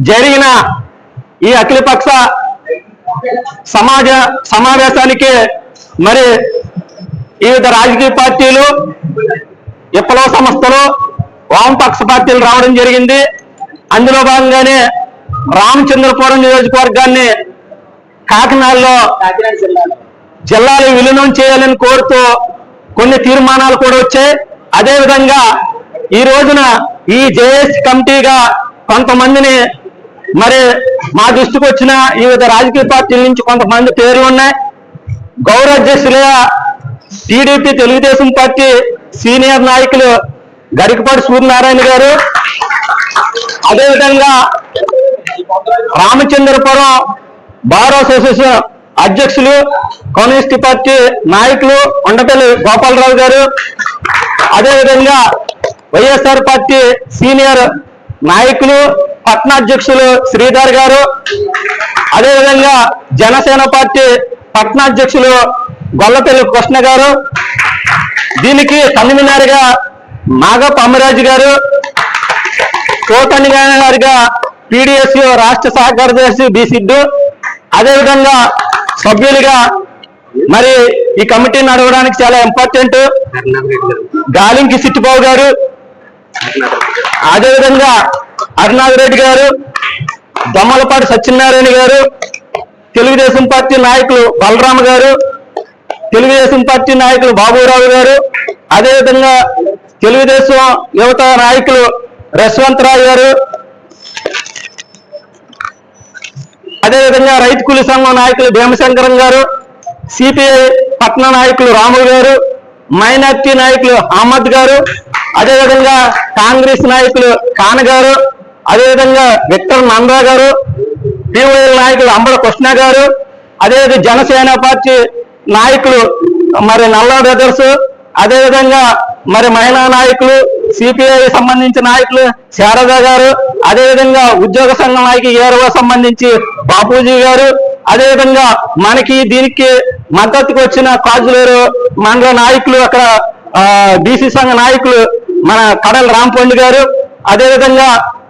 జరిగిన ఈ అఖిలపక్ష సమావేశానికి మరి వివిధ రాజకీయ పార్టీలు, విప్లవ సంస్థలు, వామపక్ష పార్టీలు రావడం జరిగింది. అందులో భాగంగానే రామచంద్రపురం నియోజకవర్గాన్ని కాకినాడలో జిల్లాలు విలీనం చేయాలని కోరుతూ కొన్ని తీర్మానాలు కూడా వచ్చాయి. అదేవిధంగా ఈ రోజున ఈ జేఏసీ కమిటీగా కొంతమందిని మరి మా దృష్టికి వచ్చిన వివిధ రాజకీయ పార్టీల నుంచి కొంతమంది పేర్లు ఉన్నాయి. గౌరవ అధ్యక్షులుగా టీడీపీ తెలుగుదేశం పార్టీ సీనియర్ నాయకులు గరికపాటి సూర్యనారాయణ గారు, అదేవిధంగా రామచంద్రపురం బార్ అసోసియేషన్ అధ్యక్షులు కమ్యూనిస్ట్ పార్టీ నాయకులు ఉండపల్లి గోపాలరావు గారు, అదేవిధంగా వైఎస్ఆర్ పార్టీ సీనియర్ నాయకులు పట్టణాధ్యక్షులు శ్రీధర్ గారు, అదేవిధంగా జనసేన పార్టీ పట్టణాధ్యక్షులు గొల్లపల్లి కృష్ణ గారు, దీనికి కన్వీనర్గా నాగప్ప అమ్మరాజు గారు, గారిగా పీడీఎస్ రాష్ట్ర సహకార్యదర్శి బి సిద్ధు, అదేవిధంగా సభ్యులుగా మరి ఈ కమిటీ నడవడానికి చాలా ఇంపార్టెంట్ గాలింకి సిట్టిబాబు గారు, అదేవిధంగా అరుణాథ్ రెడ్డి గారు, దొమ్మలపాటి సత్యనారాయణ గారు, తెలుగుదేశం పార్టీ నాయకులు బలరామ గారు, తెలుగుదేశం పార్టీ నాయకులు బాబురావు గారు, అదేవిధంగా తెలుగుదేశం యువత నాయకులు యశ్వంతరావు గారు, అదేవిధంగా రైతు కూలీ సంఘం నాయకులు భీమశంకరం గారు, సిపిఐ పట్న నాయకులు రాములు గారు, మైనార్టీ నాయకులు అహ్మద్ గారు, అదేవిధంగా కాంగ్రెస్ నాయకులు ఖాన్ గారు, అదేవిధంగా విక్టర్ నందా గారు, పిఓఎల్ నాయకులు అంబడ కృష్ణ గారు, అదేవిధంగా జనసేన పార్టీ నాయకులు మరి నల్లా బ్రదర్స్, అదేవిధంగా మరి మహిళా నాయకులు సిపిఐ సంబంధించిన నాయకులు శారద గారు, అదేవిధంగా ఉద్యోగ సంఘం నాయకులు ఏరవ సంబంధించి బాపూజీ గారు, అదేవిధంగా మనకి దీనికి మద్దతుకు వచ్చిన కాజులేరు మండల నాయకులు, అక్కడ బీసీ సంఘ నాయకులు మన కడల రాంపండి గారు, అదేవిధంగా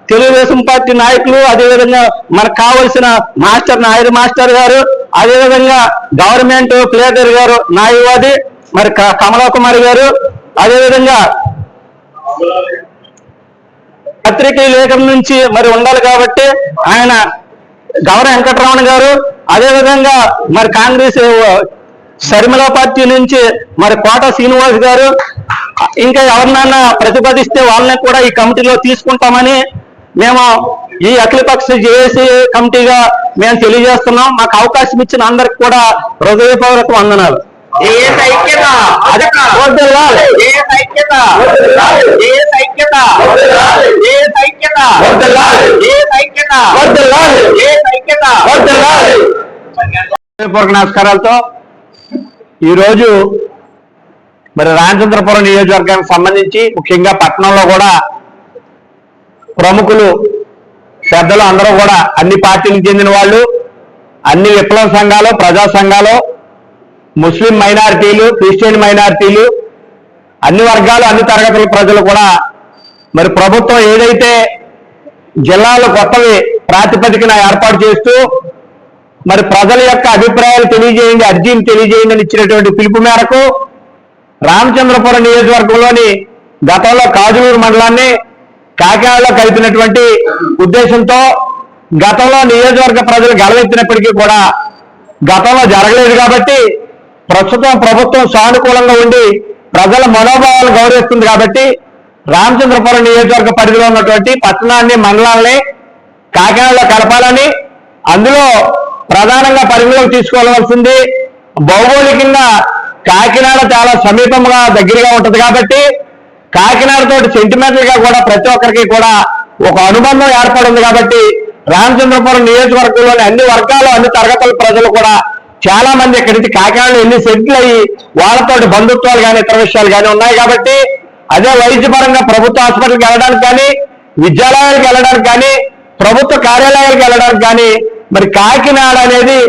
తెలుగుదేశం పార్టీ నాయకులు, అదేవిధంగా మనకు కావలసిన మాస్టర్ నాయుడు మాస్టర్ గారు, అదేవిధంగా గవర్నమెంట్ ప్లేటర్ గారు న్యాయవాది మరి కమలా కుమారి గారు, అదేవిధంగా పత్రికా లేఖల నుంచి మరి ఉండాలి కాబట్టి ఆయన గౌరవ వెంకటరమణ గారు, అదేవిధంగా మరి కాంగ్రెస్ షర్మిల పార్టీ నుంచి మరి కోట శ్రీనివాస్ గారు, ఇంకా ఎవరినైనా ప్రతిపాదిస్తే వాళ్ళని కూడా ఈ కమిటీలో తీసుకుంటామని మేము ఈ అఖిలపక్ష జేఏసీ కమిటీగా మేము తెలియజేస్తున్నాం. మాకు అవకాశం ఇచ్చిన అందరికి కూడా హృదయపూర్వక వందనాలు. నమస్కారాలతో ఈరోజు మరి రామచంద్రపురం నియోజకవర్గానికి సంబంధించి ముఖ్యంగా పట్టణంలో కూడా ప్రముఖులు పెద్దలు అందరూ కూడా అన్ని పార్టీలకు చెందిన వాళ్ళు, అన్ని విప్లవ సంఘాలు, ప్రజా సంఘాలు, ముస్లిం మైనారిటీలు, క్రిస్టియన్ మైనారిటీలు, అన్ని వర్గాలు, అన్ని తరగతుల ప్రజలు కూడా మరి ప్రభుత్వం ఏదైతే జిల్లాలు కొత్తవి ప్రాతిపదికన ఏర్పాటు చేస్తూ మరి ప్రజల యొక్క అభిప్రాయాలు తెలియజేయండి, అర్జీని తెలియజేయండి అని ఇచ్చినటువంటి పిలుపు మేరకు రామచంద్రపురం నియోజకవర్గంలోని గతంలో కాజులూరు మండలాన్ని కాకినాడలో కలిపినటువంటి ఉద్దేశంతో గతంలో నియోజకవర్గ ప్రజలు గెలవెత్తినప్పటికీ కూడా గతంలో జరగలేదు కాబట్టి ప్రస్తుతం ప్రభుత్వం సానుకూలంగా ఉండి ప్రజల మనోభావాలు గౌరవిస్తుంది కాబట్టి రామచంద్రపురం నియోజకవర్గ పరిధిలో ఉన్నటువంటి పట్టణాన్ని, మండలాన్ని కాకినాడలో కలపాలని, అందులో ప్రధానంగా పరిగణలోకి తీసుకోవాల్సింది భౌగోళికంగా కాకినాడ చాలా సమీపంగా దగ్గరగా ఉంటుంది కాబట్టి కాకినాడతో సెంటిమెంటల్ గా కూడా ప్రతి ఒక్కరికి కూడా ఒక అనుబంధం ఏర్పడింది కాబట్టి రామచంద్రపురం నియోజకవర్గంలోని అన్ని వర్గాలు, అన్ని తరగతుల ప్రజలు కూడా చాలా మంది ఇక్కడి నుంచి కాకినాడలో ఎన్ని సెటిల్ అయ్యి వాళ్ళతో బంధుత్వాలు కానీ ఇతర విషయాలు కానీ ఉన్నాయి కాబట్టి అదే వైద్యపరంగా ప్రభుత్వ హాస్పిటల్కి వెళ్ళడానికి కానీ, విద్యాలయాలకు వెళ్ళడానికి కానీ, ప్రభుత్వ కార్యాలయాలకు వెళ్ళడానికి కానీ మరి కాకినాడ అనేది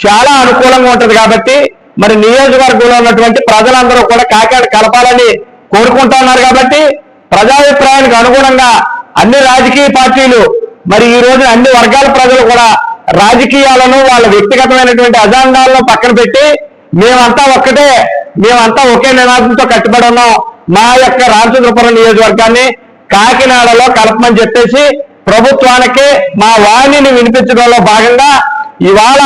చాలా అనుకూలంగా ఉంటుంది కాబట్టి మరి నియోజకవర్గంలో ఉన్నటువంటి ప్రజలందరూ కూడా కాకినాడ కలపాలని కోరుకుంటున్నారు కాబట్టి ప్రజాభిప్రాయానికి అనుగుణంగా అన్ని రాజకీయ పార్టీలు మరి ఈ రోజు అన్ని వర్గాల ప్రజలు కూడా రాజకీయాలను వాళ్ళ వ్యక్తిగతమైనటువంటి అజెండాలను పక్కన పెట్టి మేమంతా ఒక్కటే, మేమంతా ఒకే నినాదంతో కట్టుబడి ఉన్నాం, మా యొక్క రామచంద్రపురం నియోజకవర్గాన్ని కాకినాడలో కలపమని చెప్పేసి ప్రభుత్వానికి మా వాణిని వినిపించడంలో భాగంగా ఇవాళ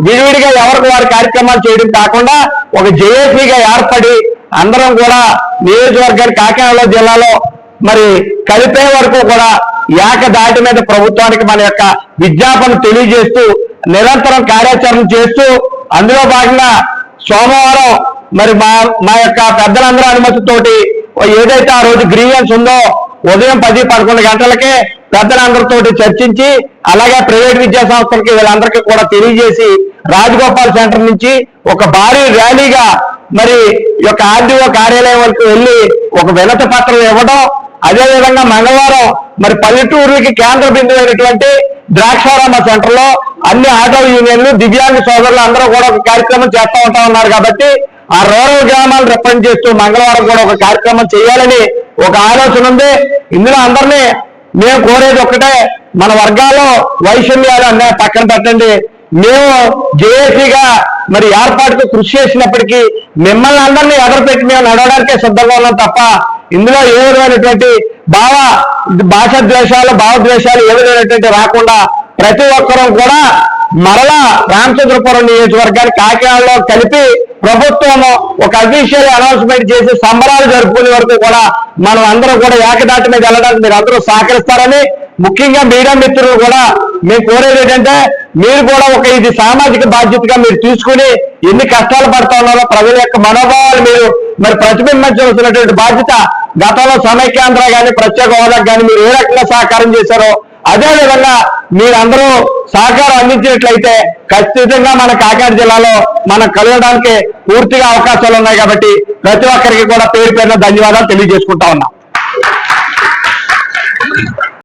విడివిడిగా ఎవరికి వారి కార్యక్రమాలు చేయడం కాకుండా ఒక జేఏసీగా ఏర్పడి అందరం కూడా నియోజకవర్గాన్ని కాకినాడ జిల్లాలో మరి కలిపే వరకు కూడా ఏకదాటి మీద ప్రభుత్వానికి మన యొక్క విజ్ఞాపన తెలియజేస్తూ నిరంతరం కార్యాచరణ చేస్తూ అందులో భాగంగా సోమవారం మరి మా యొక్క పెద్దలందరూ అనుమతితోటి ఏదైతే ఆ రోజు గ్రీవెన్స్ ఉందో ఉదయం 10-11 గంటలకే పెద్దలందరితో చర్చించి అలాగే ప్రైవేట్ విద్యా సంస్థలకి వీళ్ళందరికీ కూడా తెలియజేసి రాజగోపాల్ సెంటర్ నుంచి ఒక భారీ ర్యాలీగా మరి ఈ యొక్క ఆర్డీఓ కార్యాలయం వరకు వెళ్ళి ఒక వినతి పత్రం ఇవ్వడం, అదేవిధంగా మంగళవారం మరి పల్లెటూరుకి కేంద్ర బిందువు అయినటువంటి ద్రాక్షారామ సెంటర్ లో అన్ని ఆటో యూనియన్లు దివ్యాంగ సోదరులు అందరూ కూడా ఒక కార్యక్రమం చేస్తూ ఉంటా ఉన్నారు కాబట్టి ఆ రూరల్ గ్రామాలు రిప్రజెంట్ చేస్తూ మంగళవారం కూడా ఒక కార్యక్రమం చేయాలని ఒక ఆలోచన ఉంది. ఇందులో అందరినీ మేము కోరేది ఒక్కటే, మన వర్గాల్లో వైషమ్యాలు అన్నీ పక్కన పెట్టండి. మేము జేఏసీగా మరి ఏర్పాటుకు కృషి చేసినప్పటికీ మిమ్మల్ని అందరినీ ఎదరపెట్టి మేము నడవడానికే సిద్ధంగా ఉన్నాం తప్ప ఇందులో ఏ విధమైనటువంటి భాషా ద్వేషాలు భావద్వేషాలు ఏ విధమైనటువంటి రాకుండా ప్రతి ఒక్కరూ కూడా మరలా రామచంద్రపురం నియోజకవర్గాన్ని కాకినాడలో కలిపి ప్రభుత్వం ఒక అఫీషియల్ అనౌన్స్మెంట్ చేసి సంబరాలు జరుపుకునే వరకు కూడా మనం అందరం కూడా ఏకదాటి మీద వెళ్ళడానికి మీరు అందరూ సహకరిస్తారని, ముఖ్యంగా మీడియా మిత్రులు కూడా మేము కోరేది ఏంటంటే మీరు కూడా ఒక ఇది సామాజిక బాధ్యతగా మీరు తీసుకుని ఎన్ని కష్టాలు పడుతూ ఉన్నారో ప్రజల యొక్క మనోభావాలు మీరు మరి ప్రతిబింబించవలసినటువంటి బాధ్యత గతంలో సమైక్యాంధ్ర కానీ ప్రత్యేక హోదాకు కానీ మీరు ఏ రకంగా సహకారం చేశారో అదేవిధంగా మీరందరూ సహకారం అందించినట్లయితే ఖచ్చితంగా మన కాకినాడ జిల్లాలో మనం కలవడానికి పూర్తిగా అవకాశాలు ఉన్నాయి కాబట్టి ప్రతి ఒక్కరికి కూడా పేరు పేరున ధన్యవాదాలు తెలియజేసుకుంటా ఉన్నాం.